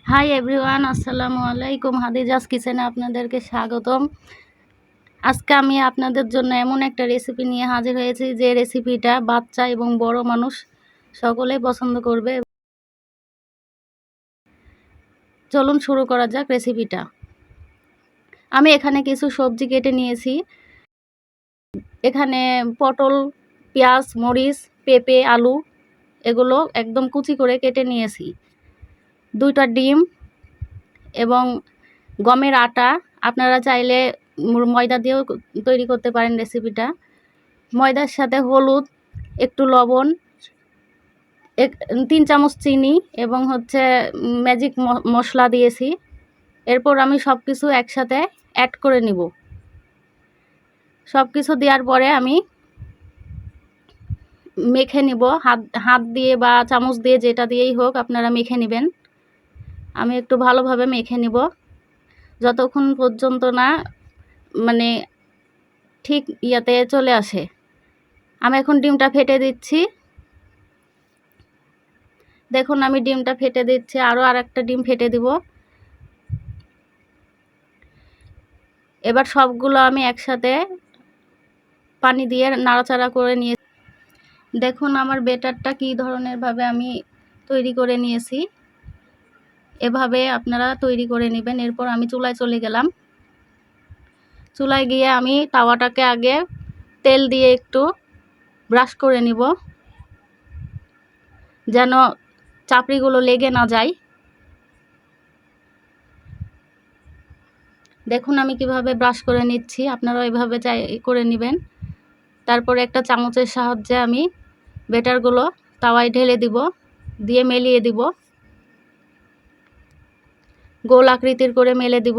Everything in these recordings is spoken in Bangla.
হাই এভরিওয়ান, আসসালামু আলাইকুম। হাদিজাস কিচেনে আপনাদেরকে স্বাগতম। আজকে আমি আপনাদের জন্য এমন একটা রেসিপি নিয়ে হাজির হয়েছি যে রেসিপিটা বাচ্চা এবং বড় মানুষ সকলেই পছন্দ করবে। চলুন শুরু করা যাক রেসিপিটা। আমি এখানে কিছু সবজি কেটে নিয়েছি। এখানে পটল, পেঁয়াজ, মরিচ, পেঁপে, আলু এগুলো একদম কুচি করে কেটে নিয়েছি। 2টা ডিম এবং গমের আটা, আপনারা চাইলে ময়দা দিয়েও তৈরি করতে পারেন রেসিপিটা। ময়দার সাথে হলুদ, একটু লবণ, 3 চামচ চিনি এবং ম্যাজিক মশলা দিয়েছি। এরপর আমি সব কিছু একসাথে অ্যাড করে নিব। সব কিছু দেওয়ার পরে আমি মেখে নিব। হাত দিয়ে বা চামচ দিয়ে, যেটা দিয়েই হোক আপনারা মেখে নেবেন। আমি একটু ভালোভাবে মেখে নিব যতক্ষণ পর্যন্ত না ঠিক ইয়াতে চলে আসে। আমি এখন ডিমটা ফেটে দিচ্ছি। দেখুন আমি ডিমটা ফেটে দিচ্ছি, আরও আরেকটা ডিম ফেটে দিব। এবার সবগুলো আমি একসাথে পানি দিয়ে নাড়াচাড়া করে নিয়ে, দেখুন আমার ব্যাটারটা কী ধরনের ভাবে আমি তৈরি করে নিয়েছি। এভাবে আপনারা তৈরি করে নেবেন। এরপর আমি চুলায় চলে গেলাম। চুলায় গিয়ে আমি তাওয়াটাকে আগে তেল দিয়ে একটু ব্রাশ করে নিব, যেন চাপড়িগুলো লেগে না যায়। দেখুন আমি কিভাবে ব্রাশ করে নিচ্ছি, আপনারাও এভাবে করে নেবেন। তারপরে একটা চামচের সাহায্যে আমি ব্যাটারগুলো তাওয়ায় ঢেলে দিব, দিয়ে মেলিয়ে দিব। গোল আকৃতির করে মেলে দিব।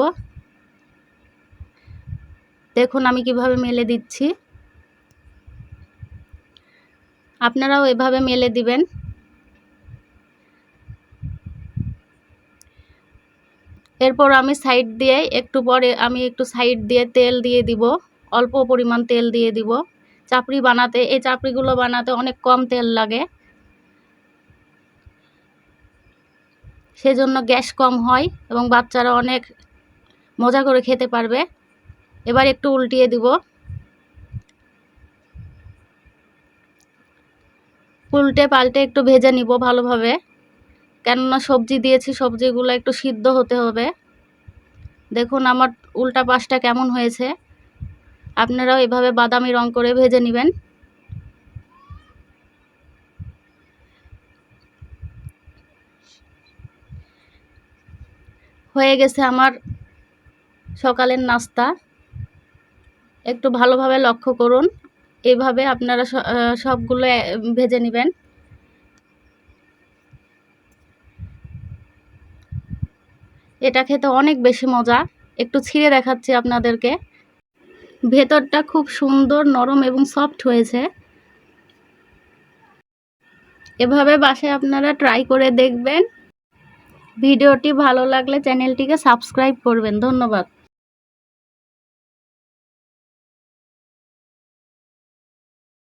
দেখুন আমি কিভাবে মেলে দিচ্ছি, আপনারাও এভাবে মেলে দিবেন। এরপর আমি সাইড দিয়ে একটু পরে সাইড দিয়ে তেল দিয়ে দিব, অল্প পরিমাণ তেল দিয়ে দিব। চাপড়ি বানাতে, এই চাপড়িগুলো বানাতে অনেক কম তেল লাগে, সেজন্য গ্যাস কম হয় এবং বাচ্চারা অনেক মজা করে খেতে পারবে। এবার একটু উল্টিয়ে দিব। উল্টে পাল্টে একটু ভেজে নিব ভালোভাবে, কেননা সবজি দিয়েছি, সবজিগুলো একটু সিদ্ধ হতে হবে। দেখুন আমার উল্টা পাশটা কেমন হয়েছে। আপনারাও এভাবে বাদামি রং করে ভেজে নেবেন। হয়ে গেছে আমার সকালের নাস্তা। একটু ভালোভাবে লক্ষ্য করুন, এইভাবে আপনারা সবগুলো ভেজে নেবেন। এটা খেতে অনেক বেশি মজা। একটু ছিঁড়ে দেখাচ্ছি আপনাদেরকে। ভেতরটা খুব সুন্দর নরম এবং সফট হয়েছে। এভাবে বাসায় আপনারা ট্রাই করে দেখবেন। ভিডিওটি ভালো লাগলে চ্যানেলটিকে সাবস্ক্রাইব করবেন। ধন্যবাদ।